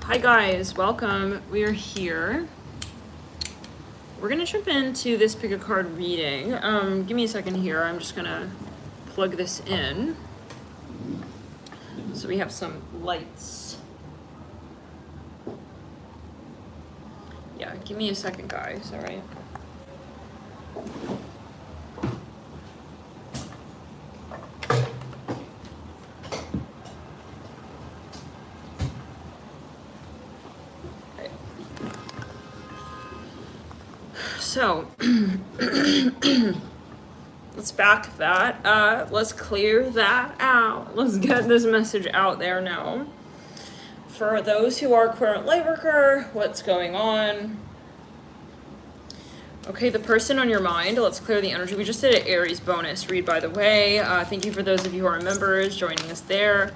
Hi guys, welcome. We are here. We're gonna jump into this pick a card reading. Give me a second here. I'm just gonna plug this in. So we have some lights. Yeah, give me a second, guys, all right? So, let's back that up. Let's clear that out. Let's get this message out there now. For those who are current lightworker, what's going on? Okay, the person on your mind, let's clear the energy. We just did an Aries bonus read, by the way. Thank you for those of you who are members joining us there.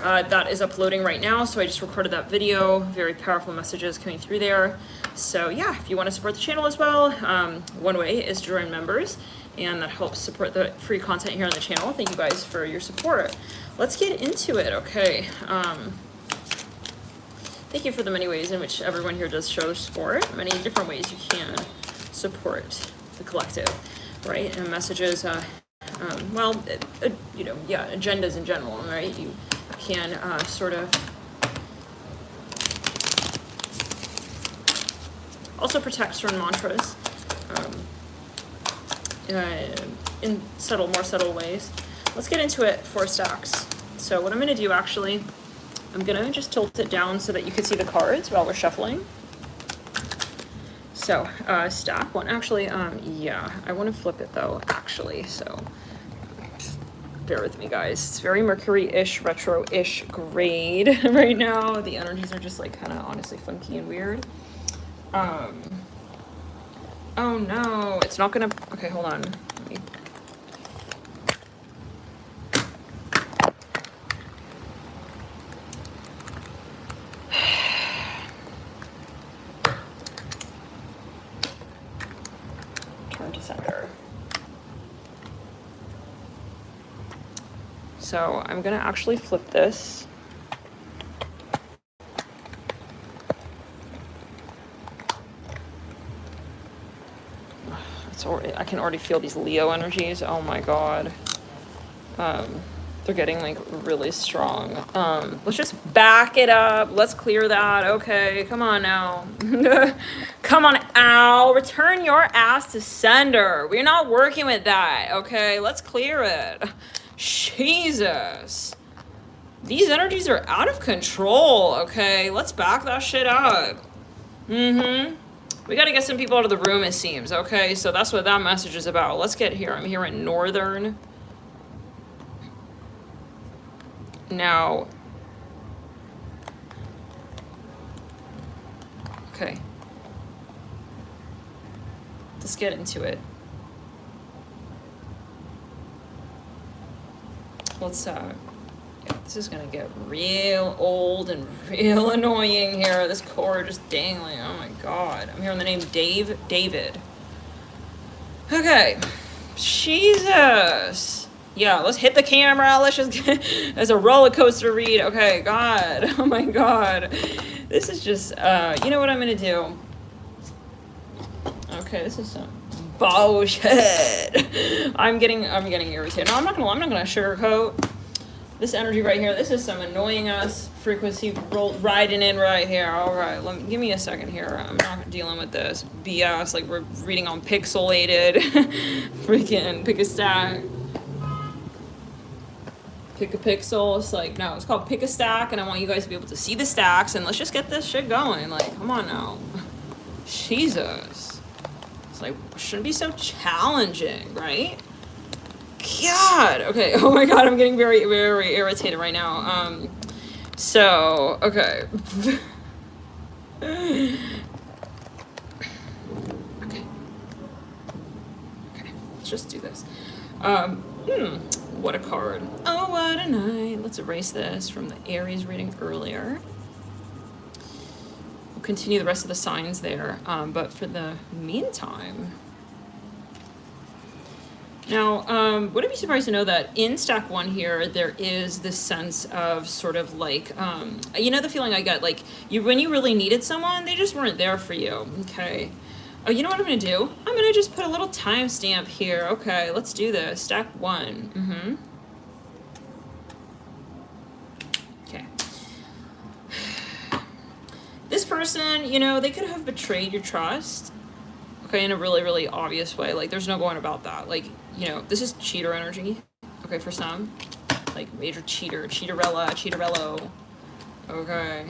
That is uploading right now, so I just recorded that video. Very powerful messages coming through there. So yeah, if you want to support the channel as well, one way is to join members, and that helps support the free content here on the channel. Thank you guys for your support. Let's get into it, okay? Thank you for the many ways in which everyone here does show support. Many different ways you can support the collective, right? And messages, you know, yeah, agendas in general, right? You can sort of also protect certain mantras in more subtle ways. Let's get into it for stacks. So what I'm going to do, actually, I'm going to just tilt it down so that you can see the cards while we're shuffling. So stack one, actually, yeah, I want to flip it though, actually, so bear with me, guys. It's very Mercury-ish, retro-ish grade right now. The energies are just like kind of honestly funky and weird. Oh no, it's not gonna, okay, hold on. Let me... Turn to center. So I'm gonna actually flip this. I can already feel these Leo energies. Oh my god. They're getting like really strong. Let's just back it up. Let's clear that. Okay, come on now. Come on, Al. Return your ass to sender. We're not working with that. Okay, let's clear it. Jesus. These energies are out of control. Okay, let's back that shit up. We got to get some people out of the room, it seems. Okay, so that's what that message is about. Let's get here. I'm here in Northern. Now. Okay. Let's get into it. Let's, this is gonna get real old and real annoying here. This cord just dangling. Oh my god. I'm hearing the name David. Okay. Jesus. Yeah, let's hit the camera. Let's just get as a roller coaster read. Okay, god. Oh my god. This is just you know what I'm gonna do? Okay, this is some bullshit. I'm getting irritated. No, I'm not gonna sugarcoat this energy right here. This is some annoying ass frequency riding in right here. All right, give me a second here. I'm not dealing with this BS. Like we're reading on pixelated. Freaking pick a stack. Pick a pixel. It's like, no, it's called pick a stack, and I want you guys to be able to see the stacks, and let's just get this shit going. Like, come on now. Jesus. It's like, shouldn't be so challenging, right? God, okay. Oh my god, I'm getting very, very irritated right now. So, okay. Okay. Okay, let's just do this. What a card. Oh, what a night. Let's erase this from the Aries reading earlier. We'll continue the rest of the signs there, but for the meantime, Now, wouldn't be surprised to know that in stack 1 here, there is this sense of sort of like, you know, the feeling I get, like, when you really needed someone, they just weren't there for you, okay? Oh, you know what I'm going to do? I'm going to just put a little timestamp here. Okay, let's do this. Stack 1. Okay. This person, you know, they could have betrayed your trust. Okay, in a really, really obvious way. Like, there's no going about that. Like, you know, this is cheater energy. Okay, for some. Like, major cheater. Cheaterello. Okay.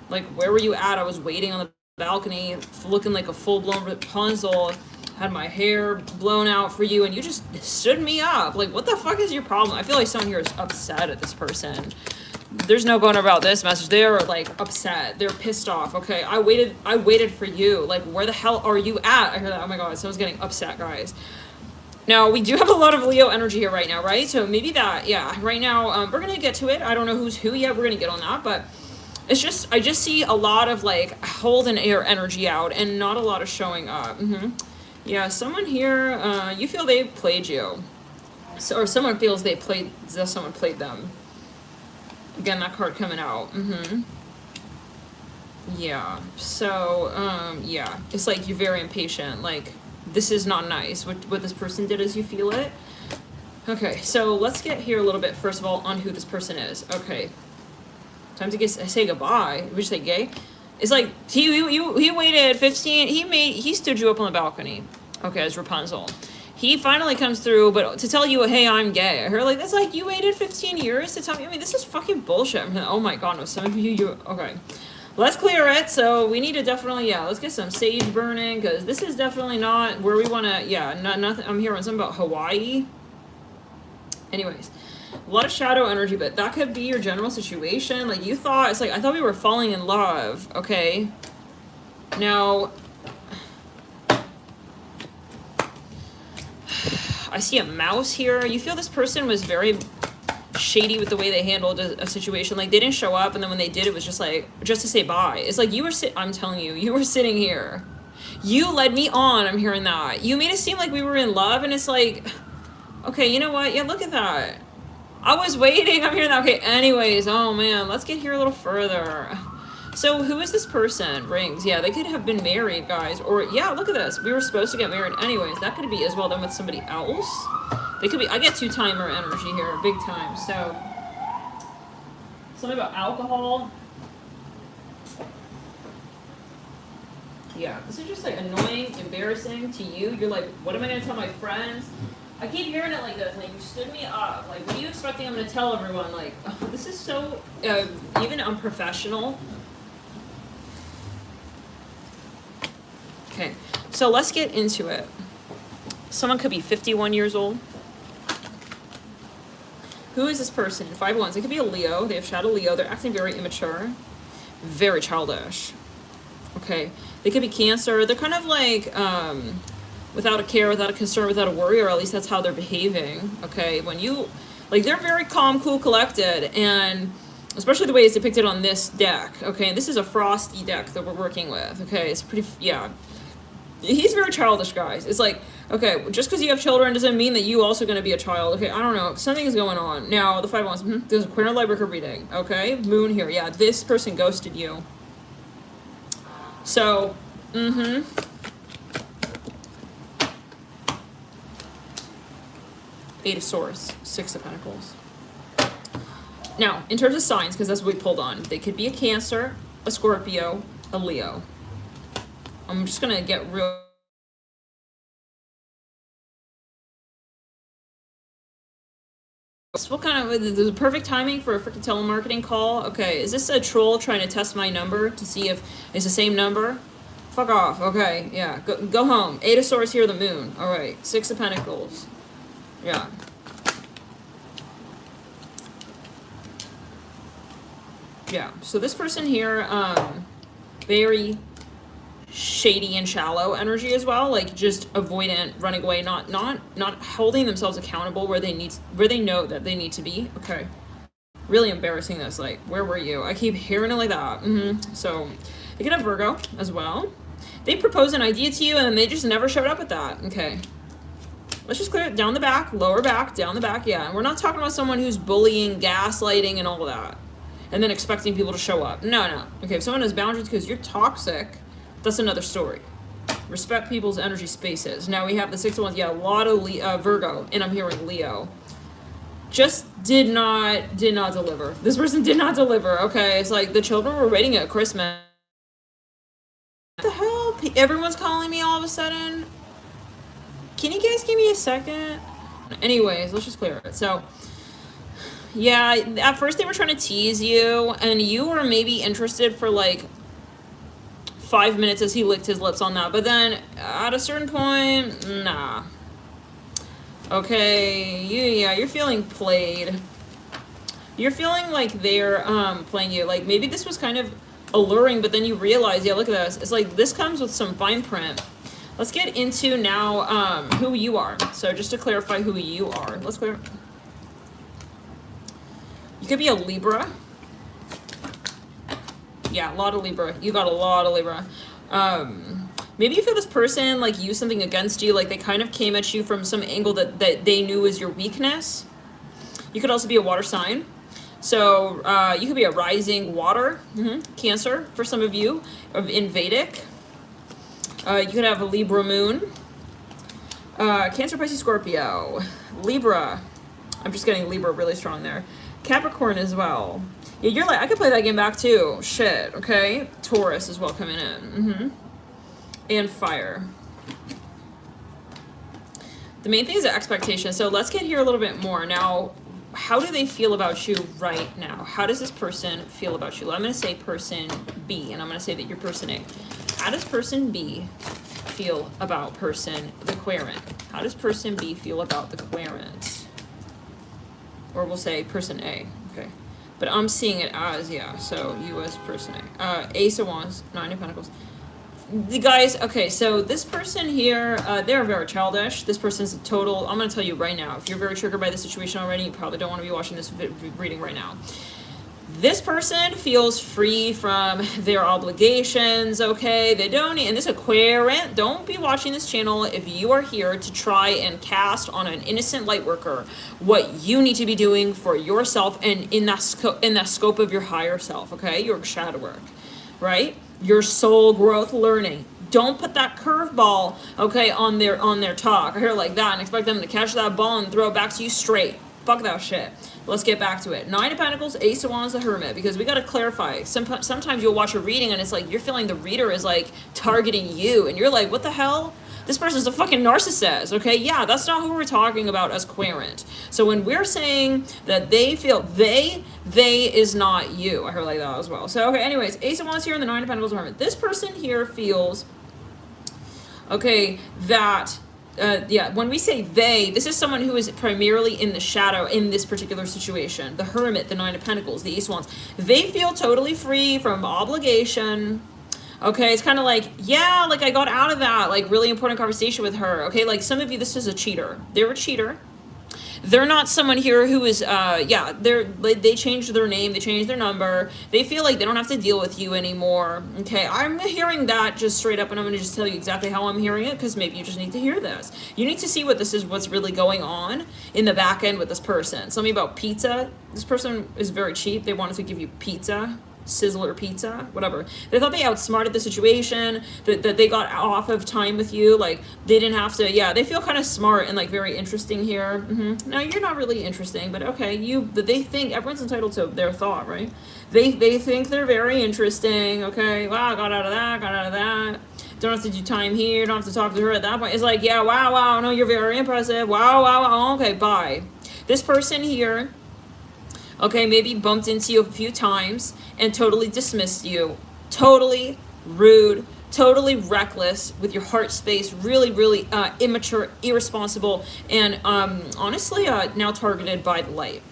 Like, where were you at? I was waiting on the balcony, looking like a full-blown Rapunzel. Had my hair blown out for you, and you just stood me up. Like, what the fuck is your problem? I feel like someone here is upset at this person. There's no going about this message. They're like upset. They're pissed off. Okay, I waited for you. Like, where the hell are you at? I heard that. Oh my god, someone's getting upset, guys. Now, we do have a lot of Leo energy here right now, right? So maybe that, yeah, right now, we're gonna get to it. I don't know who's who yet. We're gonna get on that, but it's just, I just see a lot of like hold and air energy out and not a lot of showing up. Yeah, someone here, you feel they played you. So, or someone feels someone played them. Again, that card coming out. Yeah. So, yeah. It's like you're very impatient. Like, this is not nice. What this person did is you feel it. Okay, so let's get here a little bit, first of all, on who this person is. Okay. Time to say goodbye. Would you say gay? It's like, he waited 15... He stood you up on the balcony. Okay, as Rapunzel. He finally comes through, but to tell you, hey, I'm gay. I heard, like, that's like, you waited 15 years to tell me? I mean, this is fucking bullshit. I mean, oh my god, no, some of you, okay. Let's clear it, so we need to definitely, yeah, let's get some sage burning, because this is definitely not where we want to, yeah, nothing, I'm hearing something about Hawaii. Anyways, a lot of shadow energy, but that could be your general situation. Like, you thought, it's like, I thought we were falling in love, okay? Now, I see a mouse here. You feel this person was very shady with the way they handled a situation. Like, they didn't show up, and then when they did, it was just like, just to say bye. It's like, I'm telling you, you were sitting here. You led me on, I'm hearing that. You made it seem like we were in love, and it's like, okay, you know what? Yeah, look at that. I was waiting, I'm hearing that. Okay, anyways, oh man, let's get here a little further. So who is this person? Rings. Yeah, they could have been married, guys. Or, yeah, look at this. We were supposed to get married anyways. That could be as well done with somebody else. They could be... I get two-timer energy here. Big time. So, something about alcohol. Yeah, this is just, like, annoying, embarrassing to you. You're like, what am I going to tell my friends? I keep hearing it like this. Like, you stood me up. Like, what are you expecting I'm going to tell everyone? Like, oh, this is so... even unprofessional. Okay, so let's get into it. Someone could be 51 years old. Who is this person? 5 wands. It could be a Leo. They have shadow Leo. They're acting very immature. Very childish. Okay. They could be Cancer. They're kind of like without a care, without a concern, without a worry, or at least that's how they're behaving. Okay. When you... Like, they're very calm, cool, collected, and... Especially the way it's depicted on this deck. Okay. This is a frosty deck that we're working with. Okay. It's pretty... Yeah. He's very childish, guys. It's like, okay, just because you have children doesn't mean that you also going to be a child. Okay, I don't know. Something is going on. Now, the 5 wands. There's a Queen of Light Worker reading. Okay, Moon here. Yeah, this person ghosted you. So, Eight of Swords. 6 of Pentacles. Now, in terms of signs, because that's what we pulled on, they could be a Cancer, a Scorpio, a Leo. I'm just gonna get real. What kind of the perfect timing for a freaking telemarketing call? Okay, is this a troll trying to test my number to see if it's the same number? Fuck off. Okay, yeah, go home. 8 of Swords here, the Moon. All right, 6 of Pentacles. Yeah. Yeah. So this person here, very shady and shallow energy as well, like just avoidant, running away, not holding themselves accountable where they know that they need to be. Okay, really embarrassing this. Like, where were you? I keep hearing it like that. So they could have Virgo as well. They propose an idea to you and they just never showed up with that. Okay, Let's just clear it down the back, lower back, down the back. Yeah, and we're not talking about someone who's bullying, gaslighting, and all of that, and then expecting people to show up. No. Okay, if someone has boundaries because you're toxic, that's another story. Respect people's energy spaces. Now we have the 6 of Wands. Yeah, a lot of Virgo, and I'm hearing Leo. Just did not deliver. This person did not deliver. Okay, it's like the children were waiting at Christmas. What the hell? Everyone's calling me all of a sudden. Can you guys give me a second? Anyways, let's just clear it. So, yeah, at first they were trying to tease you, and you were maybe interested for like 5 minutes as he licked his lips on that. But then at a certain point, nah. Okay, you're feeling played. You're feeling like they're playing you. Like maybe this was kind of alluring, but then you realize, yeah, look at this. It's like this comes with some fine print. Let's get into now who you are. So just to clarify who you are, let's clear. You could be a Libra. Yeah, a lot of Libra. You got a lot of Libra. Maybe you feel this person like used something against you, like they kind of came at you from some angle that they knew was your weakness. You could also be a water sign. So you could be a rising water, Cancer for some of you, in Vedic. You could have a Libra moon. Cancer, Pisces, Scorpio. Libra. I'm just getting Libra really strong there. Capricorn as well. Yeah, you're like, I could play that game back too. Shit, okay? Taurus as well coming in. And fire. The main thing is the expectation. So let's get here a little bit more. Now, how do they feel about you right now? How does this person feel about you? I'm going to say person B, and I'm going to say that you're person A. How does person B feel about person, the querent? How does person B feel about the querent? Or we'll say person A, okay? But I'm seeing it as, yeah, so you as person A. Ace of Wands, 9 of Pentacles. The guys, okay, so this person here, they're very childish. This person's a total, I'm going to tell you right now, if you're very triggered by the situation already, you probably don't want to be watching this reading right now. This person feels free from their obligations, okay? They don't, and this Aquarian, don't be watching this channel if you are here to try and cast on an innocent light worker what you need to be doing for yourself and in that scope of your higher self, okay? Your shadow work, right? Your soul growth learning. Don't put that curveball, okay, on their talk or here like that and expect them to catch that ball and throw it back to you straight. Fuck that shit. Let's get back to it. 9 of Pentacles, Ace of Wands, the Hermit, because we got to clarify. Sometimes you'll watch a reading and it's like you're feeling the reader is like targeting you and you're like, what the hell? This person's a fucking narcissist, okay? Yeah, that's not who we're talking about as querent. So when we're saying that they feel they is not you. I heard like that as well. So, okay, anyways, Ace of Wands here and the 9 of Pentacles, Hermit. This person here feels, okay, that yeah, when we say they, this is someone who is primarily in the shadow in this particular situation. The Hermit, the 9 of Pentacles, the Ace of Wands. They feel totally free from obligation. Okay, it's kind of like, yeah, like I got out of that, like really important conversation with her. Okay, like some of you, this is a cheater. They're a cheater. They're not someone here who is, yeah, they changed their name, they changed their number. They feel like they don't have to deal with you anymore. Okay, I'm hearing that just straight up, and I'm going to just tell you exactly how I'm hearing it, because maybe you just need to hear this. You need to see what this is, what's really going on in the back end with this person. Something about pizza. This person is very cheap. They wanted to give you pizza. Sizzler pizza, whatever. They thought they outsmarted the situation, that they got off of time with you, like they didn't have to, yeah, they feel kind of smart and like very interesting here. Now you're not really interesting, but okay, they think everyone's entitled to their thought, right? They think they're very interesting, okay, wow, got out of that, don't have to do time here, don't have to talk to her at that point. It's like, yeah, wow, no, you're very impressive, wow, okay, bye. This person here, okay, maybe bumped into you a few times and totally dismissed you. Totally rude, totally reckless with your heart space, really immature, irresponsible, and honestly now targeted by the light.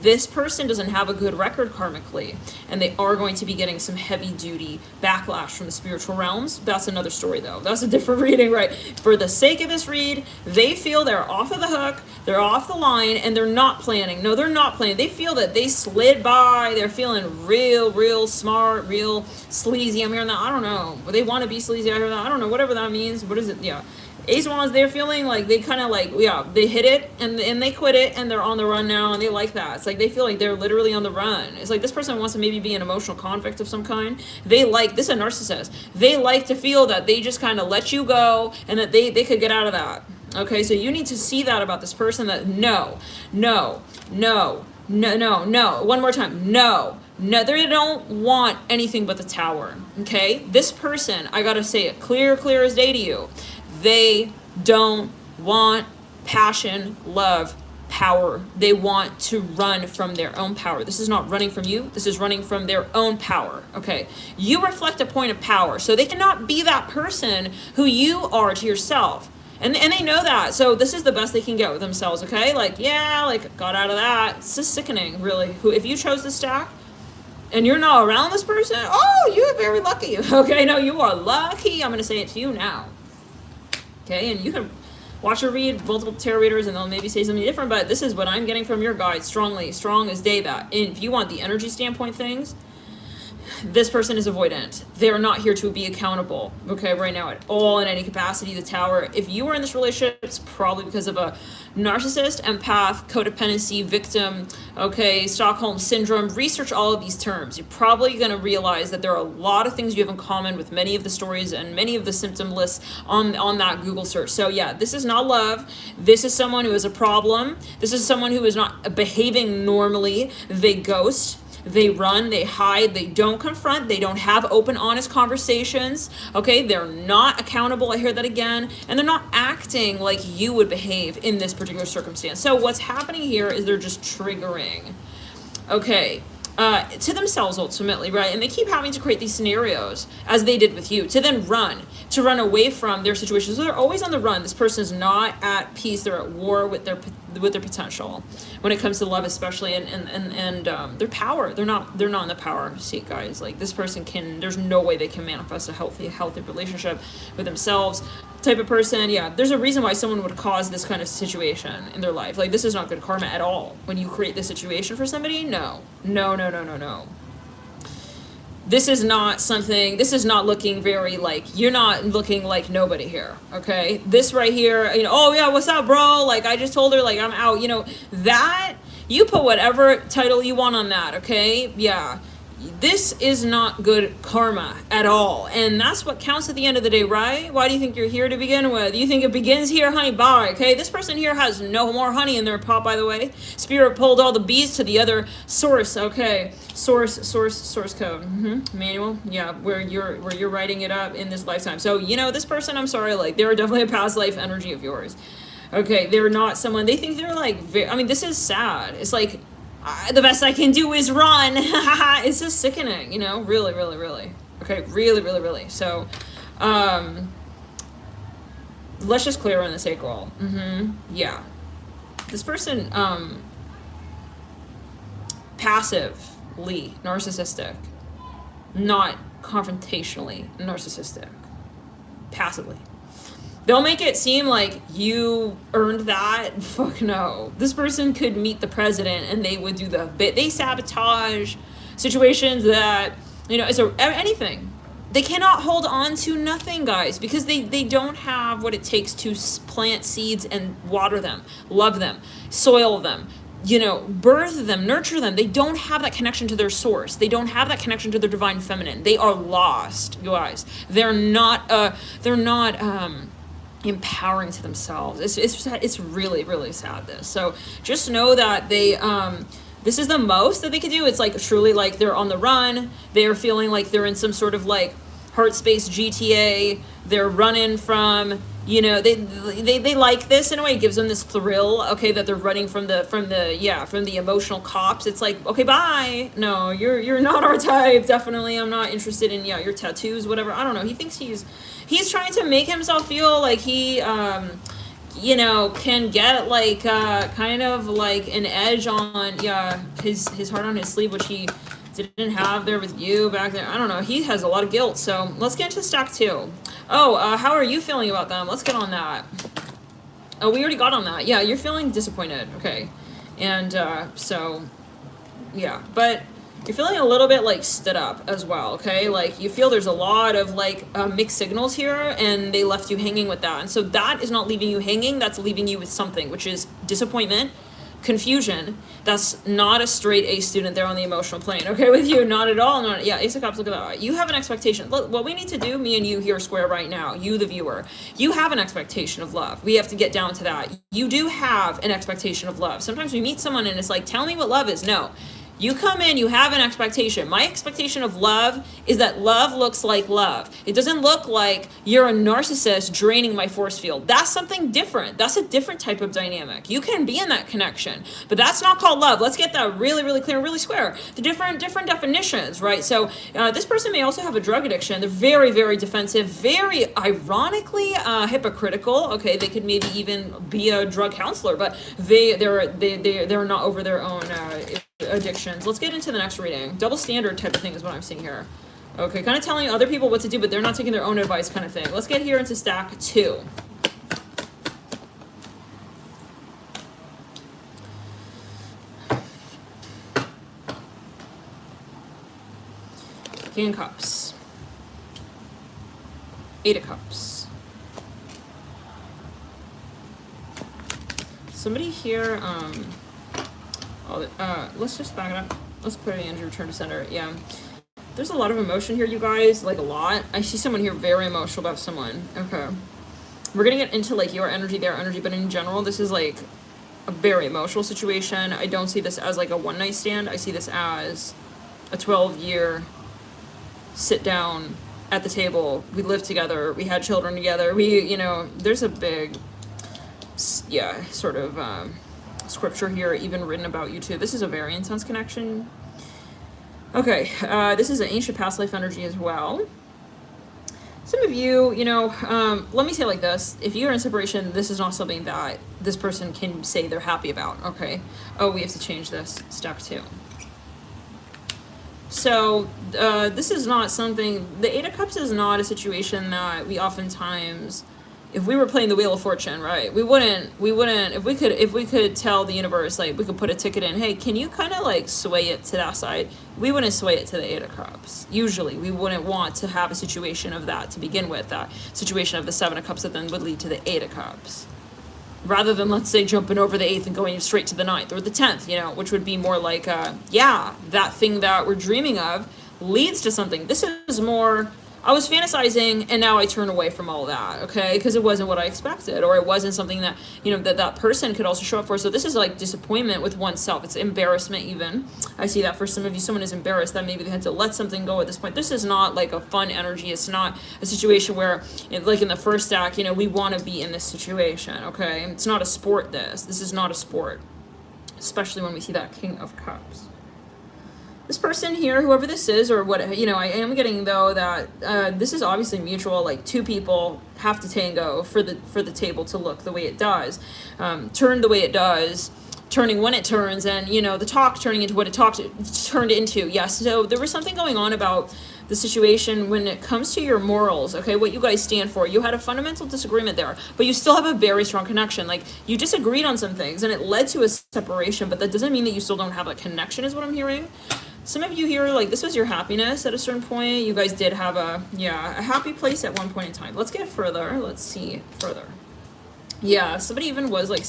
This person doesn't have a good record karmically, and they are going to be getting some heavy-duty backlash from the spiritual realms. That's another story, though. That's a different reading, right? For the sake of this read, they feel they're off of the hook, they're off the line, and they're not planning. No, they're not planning. They feel that they slid by. They're feeling real smart, real sleazy. I'm hearing that. I don't know. They want to be sleazy. I hear that. I don't know. Whatever that means. What is it? Yeah. Ace of Wands, they're feeling like they kind of like, yeah, they hit it and they quit it and they're on the run now and they like that. It's like they feel like they're literally on the run. It's like this person wants to maybe be an emotional convict of some kind. They like, this is a narcissist. They like to feel that they just kind of let you go and that they could get out of that. Okay, so you need to see that about this person, that no, no, no, no, no, no. One more time, no. No, they don't want anything but the Tower, okay? This person, I gotta say it clear as day to you. They don't want passion, love, power. They want to run from their own power. This is not running from you. This is running from their own power, okay? You reflect a point of power, so they cannot be that person who you are to yourself. And they know that, so this is the best they can get with themselves, okay? Like, yeah, like, got out of that. It's just sickening, really. Who, if you chose the stack, and you're not around this person, oh, you're very lucky. Okay, no, you are lucky. I'm going to say it to you now. Okay, and you can watch or read multiple tarot readers and they'll maybe say something different, but this is what I'm getting from your guide strongly, strong as day that. And if you want the energy standpoint things, this person is avoidant. They're not here to be accountable, okay, right now at all in any capacity. The Tower, if you are in this relationship, it's probably because of a narcissist, empath, codependency, victim, okay, Stockholm syndrome. Research all of these terms. You're probably going to realize that there are a lot of things you have in common with many of the stories and many of the symptom lists on that Google search. So yeah, this is not love. This is someone who is a problem. This is someone who is not behaving normally. They ghost. They run, they hide, they don't confront, they don't have open, honest conversations, okay? They're not accountable, I hear that again, and they're not acting like you would behave in this particular circumstance. So what's happening here is they're just triggering, okay, to themselves ultimately, right? And they keep having to create these scenarios, as they did with you, to then to run away from their situations. So they're always on the run. This person is not at peace. They're at war with their potential when it comes to love, especially, and their power. They're not in the power seat, guys. Like, this person there's no way they can manifest a healthy relationship with themselves. Type of person, yeah, there's a reason why someone would cause this kind of situation in their life. Like, this is not good karma at all. When you create this situation for somebody, no. This is not looking very, like, you're not looking like nobody here, okay? This right here, oh yeah, what's up, bro? Like, I just told her, like, I'm out, that, you put whatever title you want on that, okay? Yeah. This is not good karma at all. And that's what counts at the end of the day, right? Why do you think you're here to begin with? You think it begins here, honey? Bye, okay? This person here has no more honey in their pot, by the way. Spirit pulled all the bees to the other source, okay? Source code. Manual, yeah, where you're writing it up in this lifetime. So, this person, I'm sorry, like, they're definitely a past life energy of yours. Okay, they're not someone, they think they're like, this is sad. It's like, the best I can do is run. It's just sickening, really, really, really. Okay, really, really, really. So, let's just clear on the sacral. Yeah. This person, passively narcissistic, not confrontationally narcissistic. Passively. They'll make it seem like you earned that. Fuck no. This person could meet the president and they would do they sabotage situations that, it's anything. They cannot hold on to nothing, guys, because they don't have what it takes to plant seeds and water them, love them, soil them, birth them, nurture them. They don't have that connection to their source. They don't have that connection to their divine feminine. They are lost, guys. They're not empowering to themselves. It's really, really sad, this. So just know that they this is the most that they can do. It's like truly like they're on the run. They're feeling like they're in some sort of like heart space GTA. They're running from, they like this in a way. It gives them this thrill, okay, that they're running from the emotional cops. It's like, okay, bye. No, you're not our type. Definitely, I'm not interested in your tattoos, whatever. I don't know. He thinks he's trying to make himself feel like he can get like kind of like an edge on his heart on his sleeve, which he didn't have there with you back there. I don't know. He has a lot of guilt. So let's get into stack 2. Oh, how are you feeling about them? Let's get on that. Oh, we already got on that. Yeah, you're feeling disappointed. Okay. And so, yeah. But You're feeling a little bit like stood up as well, okay? Like you feel there's a lot of like mixed signals here, and they left you hanging with that. And so that is not leaving you hanging, that's leaving you with something, which is disappointment, confusion. That's not a straight A student there on the emotional plane, okay, with you, not at all. Not, yeah, Ace of Cups, look at that. You have an expectation. Look, what we need to do, me and you here square right now, you the viewer, you have an expectation of love. We have to get down to that. You do have an expectation of love. Sometimes we meet someone and it's like, tell me what love is. No. You come in, you have an expectation. My expectation of love is that love looks like love. It doesn't look like you're a narcissist draining my force field. That's something different. That's a different type of dynamic. You can be in that connection, but that's not called love. Let's get that really, really clear, really square. The different definitions, right? So this person may also have a drug addiction. They're very, very defensive, very ironically hypocritical. Okay, they could maybe even be a drug counselor, but they're not over their own addictions. Let's get into the next reading. Double standard type of thing is what I'm seeing here. Okay, kind of telling other people what to do, but they're not taking their own advice kind of thing. Let's get here into stack 2. King of Cups. 8 of Cups. Somebody here, let's just back it up. Let's clear the energy, return to center. Yeah. There's a lot of emotion here, you guys. Like, a lot. I see someone here very emotional about someone. Okay. We're gonna get into, like, your energy, their energy, but in general, this is, like, a very emotional situation. I don't see this as, like, a one-night stand. I see this as a 12-year sit-down at the table. We lived together. We had children together. There's a big, yeah, sort of, scripture here even written about you too. This is a very intense connection. Okay, this is an ancient past life energy as well. Some of you, let me say it like this. If you're in separation, this is not something that this person can say they're happy about, okay? Oh, we have to change this. Step 2. So this is not something, the 8 of Cups is not a situation that we oftentimes, if we were playing the Wheel of Fortune, right, we wouldn't, if we could tell the universe, like, we could put a ticket in, hey, can you kind of, like, sway it to that side? We wouldn't sway it to the 8 of Cups. Usually, we wouldn't want to have a situation of that to begin with, that situation of the 7 of Cups that then would lead to the 8 of Cups. Rather than, let's say, jumping over the 8th and going straight to the 9th, or the 10th, which would be more like, that thing that we're dreaming of leads to something. This is more, I was fantasizing and now I turn away from all that, okay? Because it wasn't what I expected, or it wasn't something that, that person could also show up for. So this is like disappointment with oneself. It's embarrassment even. I see that for some of you, someone is embarrassed that maybe they had to let something go at this point. This is not like a fun energy. It's not a situation where, like in the first stack, we want to be in this situation, okay? It's not a sport, this. This is not a sport, especially when we see that King of Cups. This person here, whoever this is, or what, I am getting, though, that this is obviously mutual. Like, two people have to tango for the table to look the way it does, turn the way it does, turning when it turns, and, the talk turning into what it turned into. Yes, so there was something going on about the situation when it comes to your morals, okay, what you guys stand for. You had a fundamental disagreement there, but you still have a very strong connection. Like, you disagreed on some things, and it led to a separation, but that doesn't mean that you still don't have a connection, is what I'm hearing. Some of you here, like, this was your happiness at a certain point. You guys did have a happy place at one point in time. Let's get further. Let's see further. Yeah, somebody even was like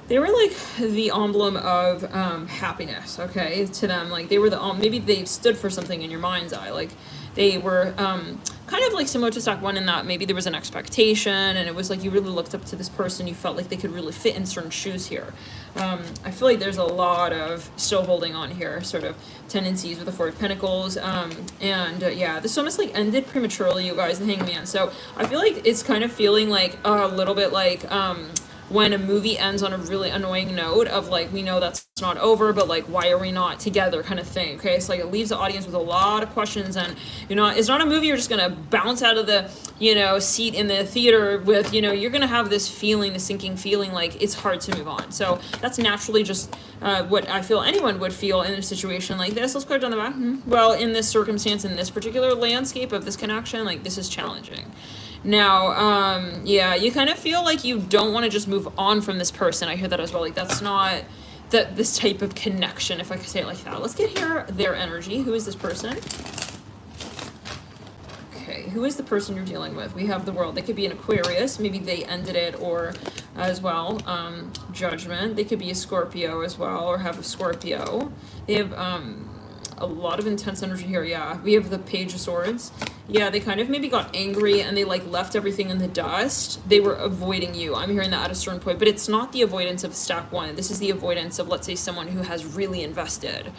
they were like the emblem of happiness, okay, to them. Like, they were maybe they stood for something in your mind's eye. Like, they were kind of like similar to stack 1 in that maybe there was an expectation, and it was like you really looked up to this person. You felt like they could really fit in certain shoes here. I feel like there's a lot of still holding on here, sort of tendencies with the 4 of Pentacles. This almost like ended prematurely, you guys, the Hangman. So I feel like it's kind of feeling like a little bit like when a movie ends on a really annoying note of like, we know that's not over, but like, why are we not together kind of thing, okay? So like, it leaves the audience with a lot of questions, and it's not a movie you're just gonna bounce out of the seat in the theater with, you're gonna have this feeling, this sinking feeling, like it's hard to move on. So that's naturally just what I feel anyone would feel in a situation like this. Let's clear down the back. Well, in this circumstance, in this particular landscape of this connection, like, this is challenging. Now, you kind of feel like you don't want to just move on from this person. I hear that as well. Like, that's this type of connection, if I could say it like that. Let's get here their energy. Who is this person? Okay, who is the person you're dealing with? We have the World. They could be an Aquarius. Maybe they ended it, or as well, Judgment. They could be a Scorpio as well, or have a Scorpio. They have a lot of intense energy here. Yeah, we have the Page of Swords. Yeah, they kind of maybe got angry and they like left everything in the dust. They were avoiding you. I'm hearing that at a certain point, but it's not the avoidance of stack one. This is the avoidance of, let's say, someone who has really invested.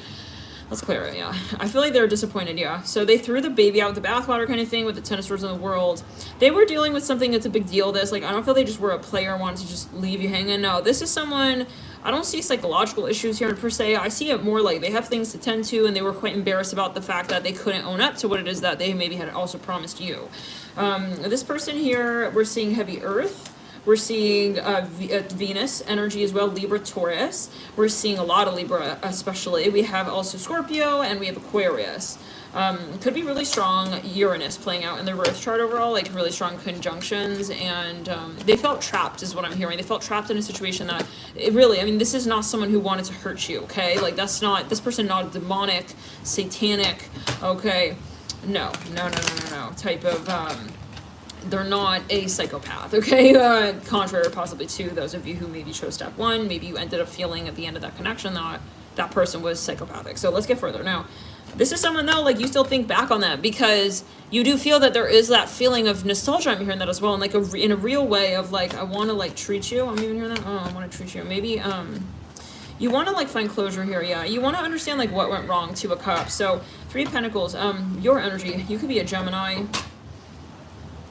Let's clear it, yeah. I feel like they're disappointed, yeah. So they threw the baby out with the bathwater kind of thing with the Ten of Swords in the World. They were dealing with something that's a big deal. This, like, I don't feel they just were a player wanted to just leave you hanging. No, this is someone, I don't see psychological issues here per se. I see it more like they have things to tend to, and they were quite embarrassed about the fact that they couldn't own up to what it is that they maybe had also promised you. This person here, we're seeing heavy earth. We're seeing Venus energy as well, Libra, Taurus. We're seeing a lot of Libra especially. We have also Scorpio, and we have Aquarius. Could be really strong Uranus playing out in their birth chart overall, like really strong conjunctions, and they felt trapped is what I'm hearing. They felt trapped in a situation that, it really, I mean, this is not someone who wanted to hurt you, okay? Like, that's not, this person not demonic, satanic, okay? No type of, they're not a psychopath, okay? Contrary possibly to those of you who maybe chose step one, maybe you ended up feeling at the end of that connection that that person was psychopathic. So let's get further. Now, this is someone though, like you still think back on that because you do feel that there is that feeling of nostalgia. I'm hearing that as well, and like in a real way of like, I want to like treat you. I'm even hearing that. Oh, I want to treat you. Maybe you want to like find closure here. Yeah, you want to understand like what went wrong. Two of Cups. So Three of Pentacles. Your energy. You could be a Gemini.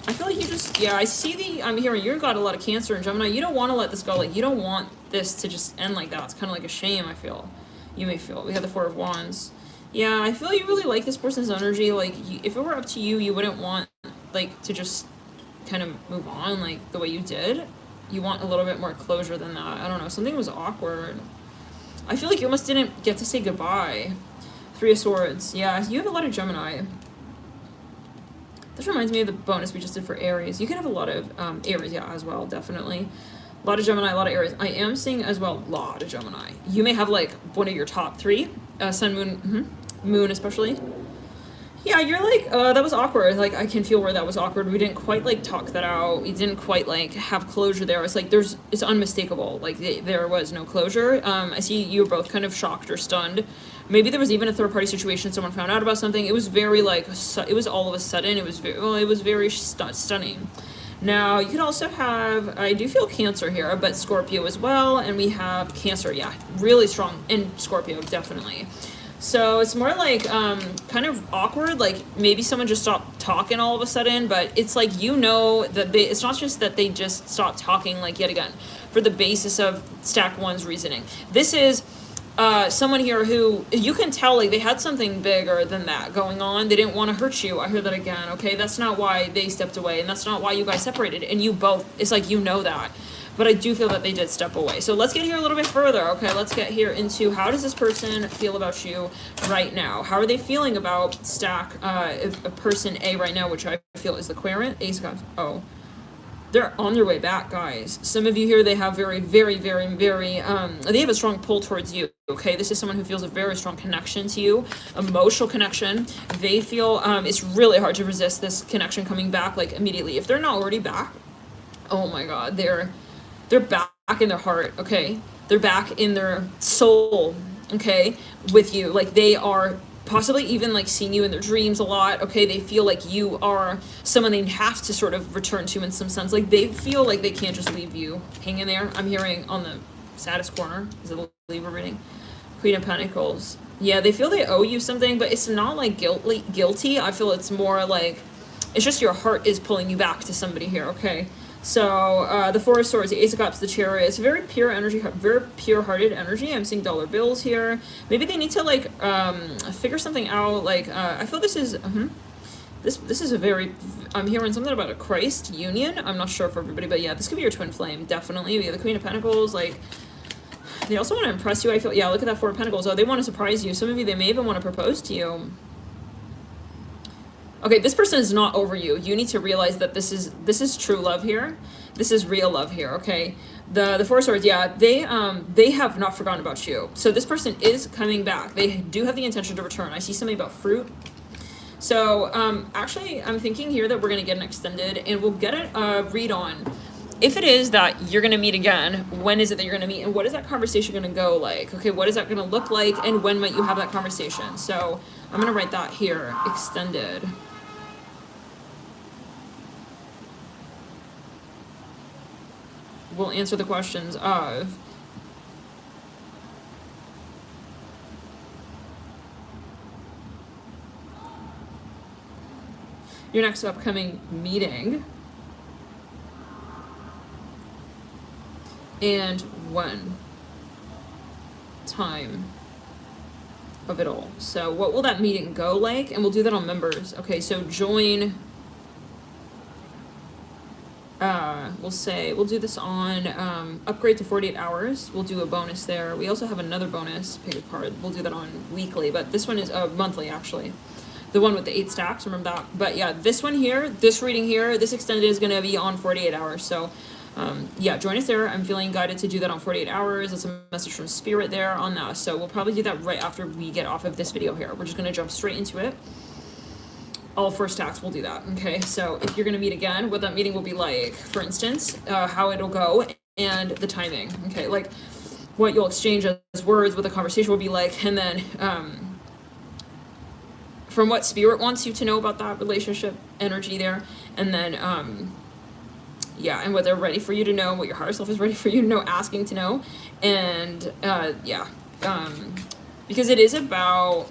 I feel like you just, yeah, I see I'm hearing you've got a lot of Cancer and Gemini. You don't want to let this go. Like, you don't want this to just end like that. It's kind of like a shame, I feel. You may feel. We have the Four of Wands. Yeah, I feel you really like this person's energy. Like, if it were up to you, you wouldn't want, like, to just kind of move on, like, the way you did. You want a little bit more closure than that. I don't know. Something was awkward. I feel like you almost didn't get to say goodbye. Three of Swords. Yeah, you have a lot of Gemini. This reminds me of the bonus we just did for Aries. You can have a lot of Aries, yeah, as well, definitely. A lot of Gemini, a lot of Aries. I am seeing as well a lot of Gemini. You may have like one of your top three. Sun, Moon, Moon especially. Yeah, you're like, that was awkward. Like, I can feel where that was awkward. We didn't quite like talk that out. We didn't quite like have closure there. It's like it's unmistakable. Like, there was no closure. I see you were both kind of shocked or stunned. Maybe there was even a third-party situation. Someone found out about something. It was very like, it was all of a sudden. It was very stunning. Now, you could also have, I do feel Cancer here, but Scorpio as well. And we have Cancer, yeah, really strong in Scorpio, definitely. So it's more like kind of awkward, like maybe someone just stopped talking all of a sudden, but it's like, you know, that it's not just that they just stopped talking, like, yet again, for the basis of stack one's reasoning. This is someone here who you can tell like they had something bigger than that going on. They didn't want to hurt you. I hear that again, okay? That's not why they stepped away, and that's not why you guys separated, and you both, it's like, you know that. But I do feel that they did step away. So let's get here a little bit further, okay? Let's get here into how does this person feel about you right now? How are they feeling about stack a person A right now, which I feel is the Querent, Ace of Cups. Oh, they're on their way back, guys. Some of you here, they have very, very, very, very, they have a strong pull towards you, okay? This is someone who feels a very strong connection to you, emotional connection. They feel, it's really hard to resist this connection coming back, like, immediately. If they're not already back, oh my God, they're back in their heart, okay? They're back in their soul, okay, with you. Like, they are possibly even, like, seeing you in their dreams a lot, okay? They feel like you are someone they have to sort of return to in some sense. Like, they feel like they can't just leave you hanging there. I'm hearing on the saddest corner, is it a Libra reading? Queen of Pentacles. Yeah, they feel they owe you something, but it's not, like, guilty. I feel it's more like, it's just your heart is pulling you back to somebody here, okay? So, the Four of Swords, the Ace of Cups, the Chariot. It's very pure energy, very pure-hearted energy. I'm seeing dollar bills here. Maybe they need to, like, figure something out. Like, I feel this is, this is a very, I'm hearing something about a Christ union. I'm not sure for everybody, but yeah, this could be your twin flame, definitely. We have the Queen of Pentacles, like, they also want to impress you, I feel. Yeah, look at that Four of Pentacles. Oh, they want to surprise you. Some of you, they may even want to propose to you. Okay, this person is not over you. You need to realize that this is true love here. This is real love here, okay? The Four of Swords, yeah, they have not forgotten about you. So this person is coming back. They do have the intention to return. I see something about fruit. So actually, I'm thinking here that we're going to get an extended, and we'll get a read on if it is that you're going to meet again. When is it that you're going to meet, and what is that conversation going to go like? Okay, what is that going to look like, and when might you have that conversation? So I'm going to write that here, extended. We'll answer the questions of your next upcoming meeting and when, time of it all. So what will that meeting go like? And we'll do that on members. Okay, so join. We'll do this on upgrade to 48 hours. We'll do a bonus there. We also have another bonus, pick a card. We'll do that on weekly, but this one is monthly actually. The one with the 8 stacks, remember that? But yeah, this one here, this reading here, this extended is going to be on 48 hours. So yeah, join us there. I'm feeling guided to do that on 48 hours. That's a message from Spirit there on that. So we'll probably do that right after we get off of this video here. We're just going to jump straight into it. All 4 stacks will do that, okay? So if you're going to meet again, what that meeting will be like, for instance, how it'll go, and the timing, okay? Like, what you'll exchange as words, what the conversation will be like, and then from what Spirit wants you to know about that relationship energy there, and then, yeah, and what they're ready for you to know, what your higher self is ready for you to know, asking to know, and, yeah, because it is about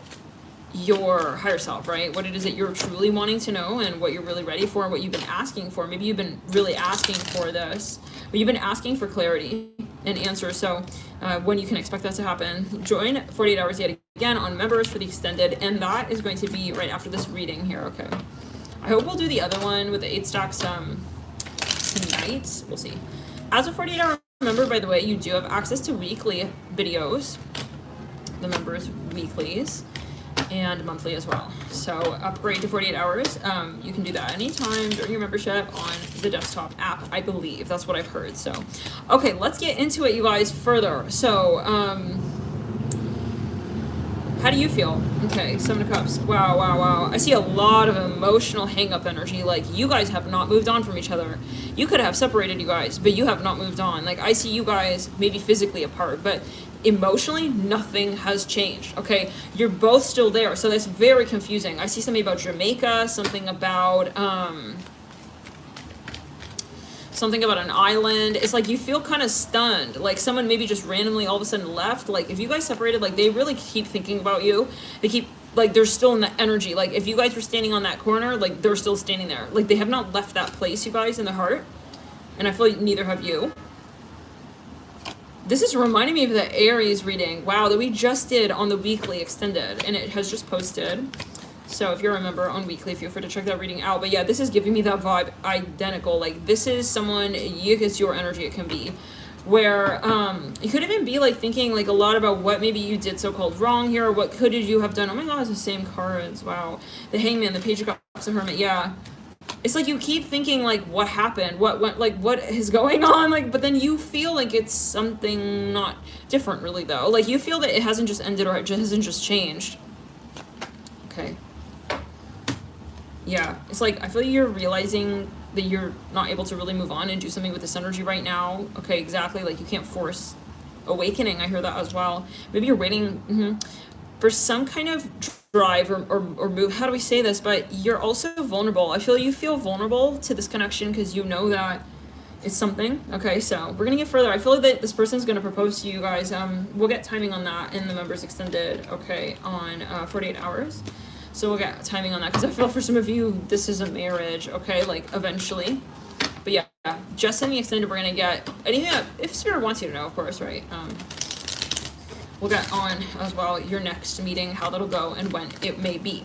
your higher self, right? What it is that you're truly wanting to know and what you're really ready for and what you've been asking for. Maybe you've been really asking for this, but you've been asking for clarity and answers. So when you can expect that to happen, join 48 hours yet again on members for the extended, and that is going to be right after this reading here, okay? I hope we'll do the other one with the 8 stacks tonight. We'll see. As a 48-hour member, by the way, you do have access to weekly videos, the members' weeklies, and monthly as well. So upgrade to 48 hours. You can do that anytime during your membership on the desktop app, I believe. That's what I've heard. So, okay, let's get into it, you guys, further. So, how do you feel? Okay, 7 of Cups. Wow, wow, wow. I see a lot of emotional hang-up energy. Like, you guys have not moved on from each other. You could have separated, you guys, but you have not moved on. Like, I see you guys maybe physically apart, but emotionally, nothing has changed, okay? You're both still there, so that's very confusing. I see something about Jamaica, something about an island. It's like you feel kind of stunned, like someone maybe just randomly all of a sudden left. Like, if you guys separated, like, they really keep thinking about you. They keep, like, they're still in the energy. Like, if you guys were standing on that corner, like, they're still standing there. Like, they have not left that place, you guys, in the heart. And I feel like neither have you. This is reminding me of the Aries reading, wow, that we just did on the weekly extended, and it has just posted. So if you're a member on weekly, feel free to check that reading out. But yeah, this is giving me that vibe identical. Like, this is someone, it's your energy, it can be, where it could even be like thinking like a lot about what maybe you did so-called wrong here, or what could you have done. Oh my god, it's the same cards. Wow. The Hangman, the Page of Cups, the Hermit, yeah. It's like you keep thinking like what happened, what went, like what is going on, like, but then you feel like it's something not different really though. Like, you feel that it hasn't just ended, or it just hasn't just changed. Okay. Yeah, it's like I feel like you're realizing that you're not able to really move on and do something with this energy right now. Okay, exactly. Like, you can't force awakening. I hear that as well. Maybe you're waiting for some kind of drive or move. How do we say this? But you're also vulnerable. I feel you feel vulnerable to this connection because you know that it's something. Okay, so we're gonna get further. I feel like that this person's gonna propose to you guys. We'll get timing on that in the members extended. Okay, on 48 hours. So we'll get timing on that because I feel for some of you this is a marriage. Okay, like eventually. But yeah, just in the extended, we're gonna get anything that, if Spirit wants you to know, of course, right? We'll get on as well your next meeting, how that'll go, and when it may be,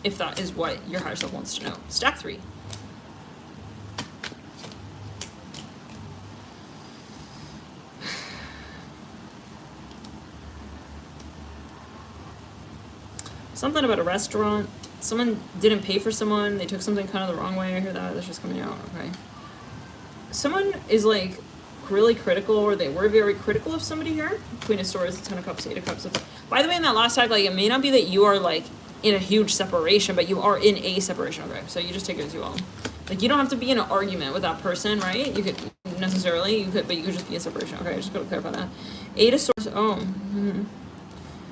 if that is what your higher self wants to know. Stack 3. Something about a restaurant. Someone didn't pay for someone. They took something kind of the wrong way. I hear that. That's just coming out. Okay. Someone is like really critical, or they were very critical of somebody here. Queen of Swords, Ten of Cups, Eight of Cups. By the way, in that last tag, like, it may not be that you are like in a huge separation, but you are in a separation. Okay, so you just take it as you will. Like, you don't have to be in an argument with that person, right? You could necessarily, but you could just be in separation. Okay, I just gotta clarify that. Eight of Swords. Oh,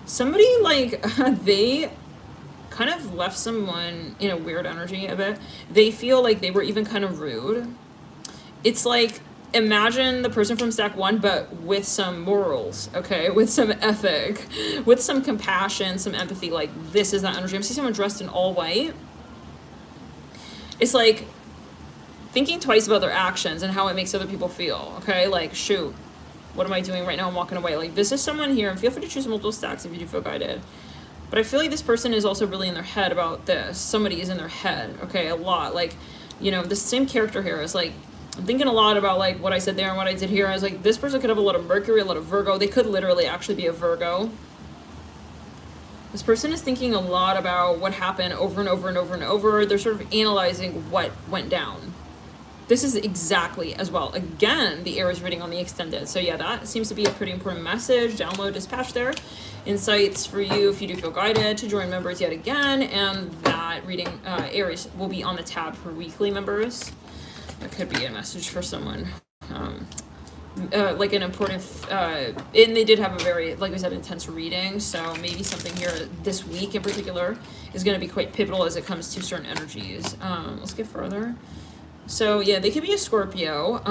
somebody like they kind of left someone in a weird energy a bit. They feel like they were even kind of rude. It's like, imagine the person from stack 1, but with some morals, okay? With some ethic, with some compassion, some empathy. Like, this is that energy. I'm seeing someone dressed in all white. It's like thinking twice about their actions and how it makes other people feel, okay? Like, shoot, what am I doing right now? I'm walking away. Like, this is someone here, and feel free to choose multiple stacks if you do feel guided. But I feel like this person is also really in their head about this. Somebody is in their head, okay? A lot. Like, you know, the same character here is like, I'm thinking a lot about like what I said there and what I did here. I was like, this person could have a lot of Mercury, a lot of Virgo. They could literally actually be a Virgo. This person is thinking a lot about what happened over and over and over and over. They're sort of analyzing what went down. This is exactly as well. Again, the Aries reading on the extended. So yeah, that seems to be a pretty important message. Download, dispatch there. Insights for you if you do feel guided to join members yet again. And that reading, Aries, will be on the tab for weekly members. That could be a message for someone. Like an important, and they did have a very, like we said, intense reading. So maybe something here this week in particular is going to be quite pivotal as it comes to certain energies. Let's get further. So yeah, they could be a Scorpio.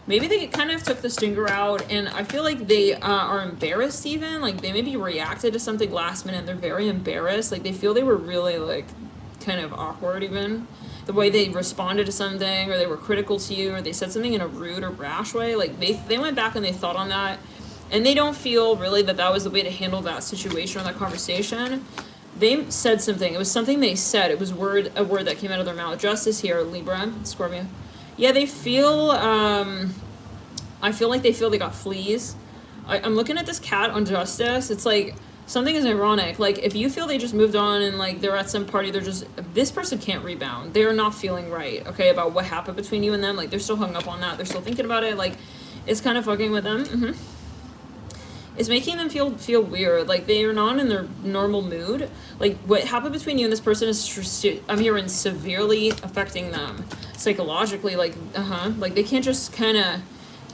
Maybe they kind of took the stinger out, and I feel like they are embarrassed even. Like, they maybe reacted to something last minute. They're very embarrassed. Like, they feel they were really like kind of awkward even. The way they responded to something, or they were critical to you, or they said something in a rude or brash way. Like, they went back and they thought on that, and they don't feel really that that was the way to handle that situation or that conversation. They said something. It was something they said. It was a word that came out of their mouth. Justice here, Libra, Scorpio. Yeah, they feel, I feel like they feel they got fleas. I'm looking at this cat on Justice. It's like, something is ironic. Like, if you feel they just moved on and like they're at some party, they're just, this person can't rebound. They're not feeling right, okay, about what happened between you and them. Like, they're still hung up on that. They're still thinking about it. Like, it's kind of fucking with them. It's making them feel weird. Like, they are not in their normal mood. Like, what happened between you and this person is, I'm hearing, severely affecting them psychologically. Like, like, they can't just kind of,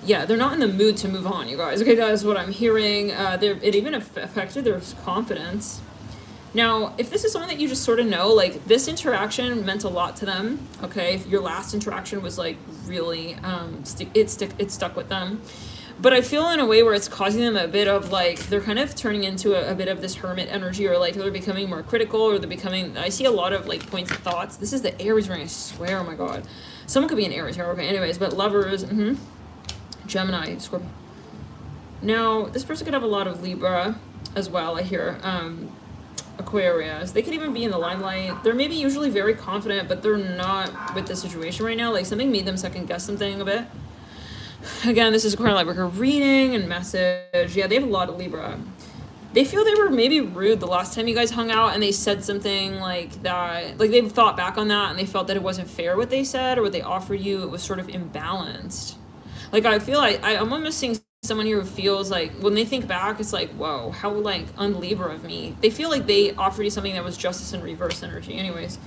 yeah, they're not in the mood to move on, you guys. Okay, that is what I'm hearing. It even affected their confidence. Now, if this is someone that you just sort of know, like, this interaction meant a lot to them, okay? If your last interaction was, like, really, it stuck with them. But I feel in a way where it's causing them a bit of, like, they're kind of turning into a bit of this hermit energy, or, like, they're becoming more critical, or they're becoming, I see a lot of, like, pointed thoughts. This is the Aries ring, I swear, oh my god. Someone could be an Aries here, okay, anyways, but lovers, Gemini, Scorpio. Now, this person could have a lot of Libra as well, I hear. Aquarius. They could even be in the limelight. They're maybe usually very confident, but they're not with the situation right now. Like, something made them second guess something a bit. Again, this is a Corner Lightworker reading and message. Yeah, they have a lot of Libra. They feel they were maybe rude the last time you guys hung out, and they said something like that. Like, they thought back on that, and they felt that it wasn't fair what they said or what they offered you. It was sort of imbalanced. Like, I feel like I'm almost seeing someone here who feels like, when they think back, it's like, whoa, how, like, un-Libra of me. They feel like they offered you something that was justice in reverse energy. Anyways,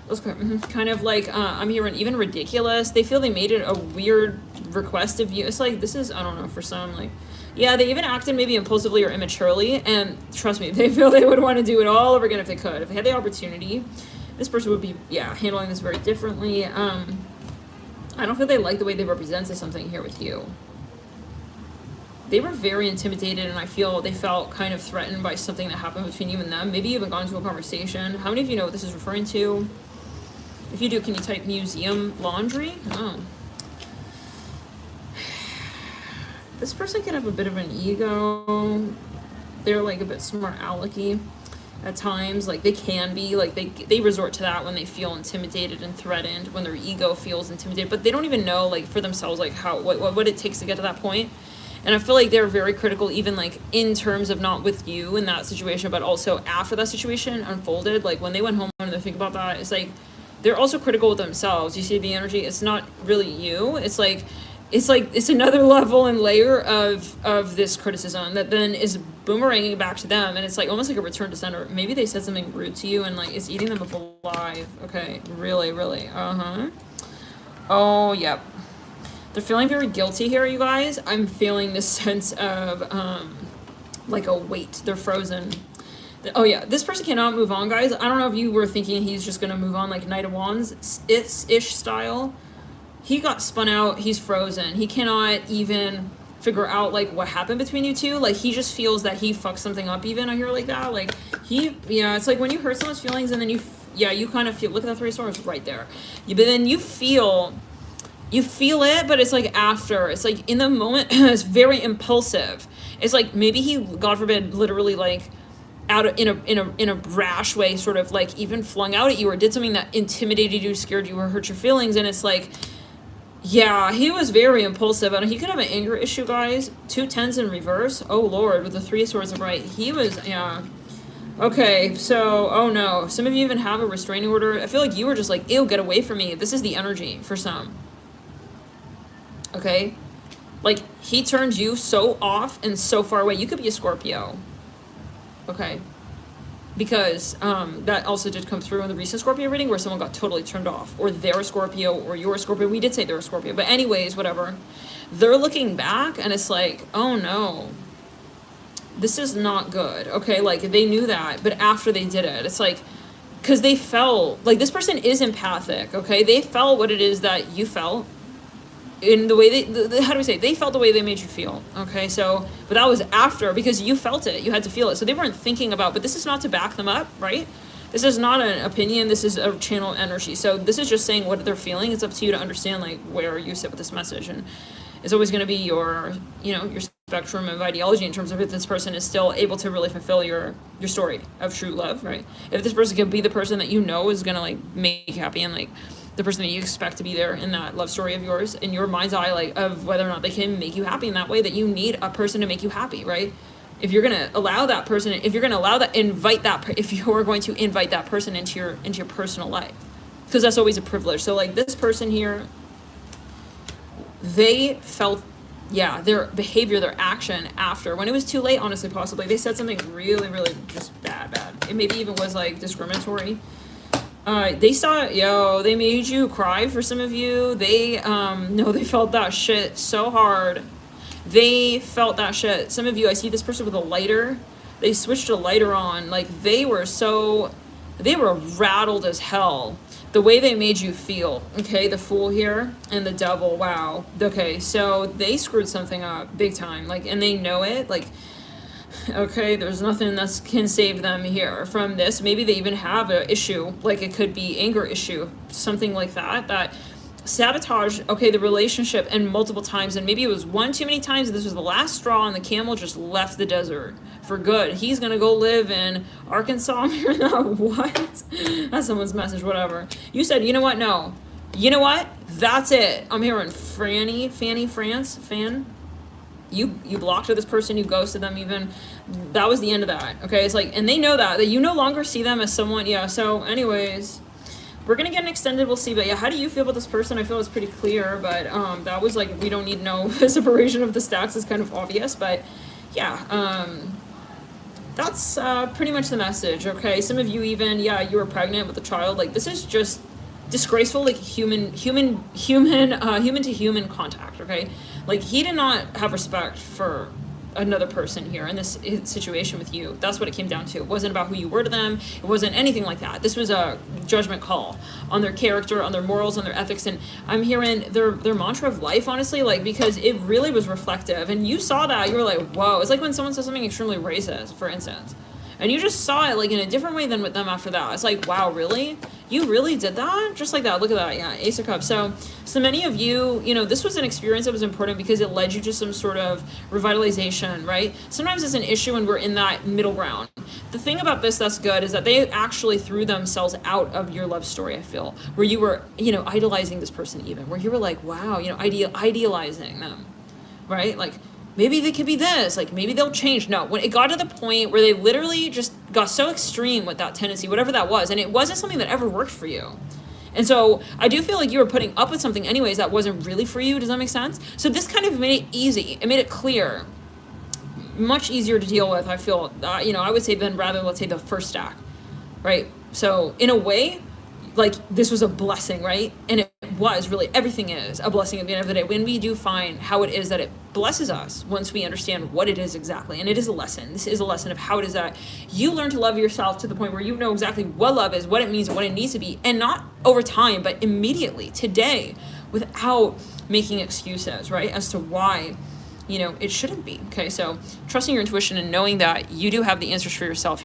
let's go. Kind of like, I'm hearing even ridiculous. They feel they made it a weird request of you. It's like, this is, I don't know, for some, like, yeah, they even acted maybe impulsively or immaturely, and trust me, they feel they would want to do it all over again if they could. If they had the opportunity, this person would be, yeah, handling this very differently. I don't feel they like the way they represented something here with you. They were very intimidated, and I feel they felt kind of threatened by something that happened between you and them. Maybe you even got into a conversation. How many of you know what this is referring to? If you do, can you type museum laundry? Oh. This person can have a bit of an ego. They're like a bit smart alecky at times. Like, they can be, like, they resort to that when they feel intimidated and threatened, when their ego feels intimidated, but they don't even know, like, for themselves, like, how what it takes to get to that point. And I feel like they're very critical, even like in terms of not with you in that situation, but also after that situation unfolded. Like when they went home and they think about that, it's like they're also critical with themselves. You see the energy, it's not really you. It's another level and layer of this criticism that then is boomeranging back to them, and it's like almost like a return to center. Maybe they said something rude to you and like it's eating them alive. Okay, really. Oh, yep. They're feeling very guilty here, you guys. I'm feeling this sense of like a weight. They're frozen. Oh yeah, this person cannot move on, guys. I don't know if you were thinking he's just gonna move on like Knight of Wands ish style. He got spun out. He's frozen. He cannot even figure out like what happened between you two. Like he just feels that he fucked something up. Even I hear like that. Like it's like when you hurt someone's feelings and then you kind of feel. Look at that Three of Swords right there. But then you feel it, but it's like after. It's like in the moment. It's very impulsive. It's like maybe he, God forbid, literally like out of, in a rash way, sort of like even flung out at you or did something that intimidated you, scared you, or hurt your feelings, and it's like. Yeah, he was very impulsive, and he could have an anger issue, guys. 2 10s in reverse. Oh, Lord, with the 3 of Swords upright. He was, yeah. Okay, so, oh, no. Some of you even have a restraining order. I feel like you were just like, ew, get away from me. This is the energy for some. Okay? Like, he turned you so off and so far away. You could be a Scorpio. Okay? Because that also did come through in the recent Scorpio reading where someone got totally turned off, or they're a Scorpio, or you're a Scorpio. We did say they're a Scorpio, but anyways, whatever. They're looking back and it's like, oh no, this is not good. Okay, like they knew that, but after they did it, it's like, because they felt like this person is empathic. Okay, they felt what it is that you felt. In the way how do we say, they felt the way they made you feel. Okay, so, but that was after, because you felt it, you had to feel it, so they weren't thinking about, but this is not to back them up, right? This is not an opinion, this is a channel energy, so this is just saying what they're feeling. It's up to you to understand like where you sit with this message, and it's always going to be your, your spectrum of ideology in terms of if this person is still able to really fulfill your story of true love, right? If this person can be the person that is going to like make you happy, and like the person that you expect to be there in that love story of yours, in your mind's eye, like of whether or not they can make you happy in that way, that you need a person to make you happy, right? If you're going to allow that person, if you're going to allow that, if you're going to invite that person into your personal life, because that's always a privilege. So like this person here, they felt, their behavior, their action after, when it was too late, honestly, possibly, they said something really, really just bad. It maybe even was like discriminatory. They saw it, they made you cry for some of you. They felt that shit so hard. They felt that shit. Some of you, I see this person with a lighter. They switched a lighter on. Like they were rattled as hell. The way they made you feel. Okay, the Fool here and the Devil, wow. Okay, so they screwed something up big time. Like, and they know it, like, okay, there's nothing that can save them here from this. Maybe they even have an issue, like it could be anger issue, something like that sabotage, okay, the relationship, and multiple times, and maybe it was one too many times, and this was the last straw, and the camel just left the desert for good. He's gonna go live in Arkansas. What? That's someone's message, whatever. You said, you know what, no. You know what? That's it. I'm hearing Fanny France, Fan. You blocked this person, you ghosted them even. That was the end of that, okay? It's like, and they know that you no longer see them as someone, so anyways, we're gonna get an extended, we'll see, but how do you feel about this person? I feel it's pretty clear, but that was like, we don't need no separation of the stacks is kind of obvious, but that's pretty much the message, okay? Some of you even, you were pregnant with a child, like this is just disgraceful, like human to human contact, okay? Like he did not have respect for another person here in this situation with you. That's what it came down to. It wasn't about who you were to them. It wasn't anything like that. This was a judgment call on their character, on their morals, on their ethics, and I'm hearing their mantra of life, honestly, like, because it really was reflective, and you saw that, you were like, whoa. It's like when someone says something extremely racist, for instance, and you just saw it like in a different way than with them after that. It's like, wow, really? You really did that? Just like that. Look at that. Ace of Cups. So many of you, this was an experience that was important because it led you to some sort of revitalization, right? Sometimes it's an issue when we're in that middle ground. The thing about this that's good is that they actually threw themselves out of your love story, I feel, where you were, idolizing this person even, where you were like, wow, idealizing them, right? Like, maybe they could be this, like maybe they'll change. No, when it got to the point where they literally just got so extreme with that tendency, whatever that was, and it wasn't something that ever worked for you. And so I do feel like you were putting up with something anyways that wasn't really for you. Does that make sense? So this kind of made it easy. It made it clear, much easier to deal with, I feel, I would say, than rather, let's say, the first stack, right? So in a way, like, this was a blessing, right? And it was really, everything is a blessing at the end of the day when we do find how it is that it blesses us, once we understand what it is exactly. And it is a lesson. This is a lesson of how it is that you learn to love yourself to the point where you know exactly what love is, what it means, and what it needs to be, and not over time, but immediately, today, without making excuses, right, as to why it shouldn't be. Okay, so trusting your intuition and knowing that you do have the answers for yourself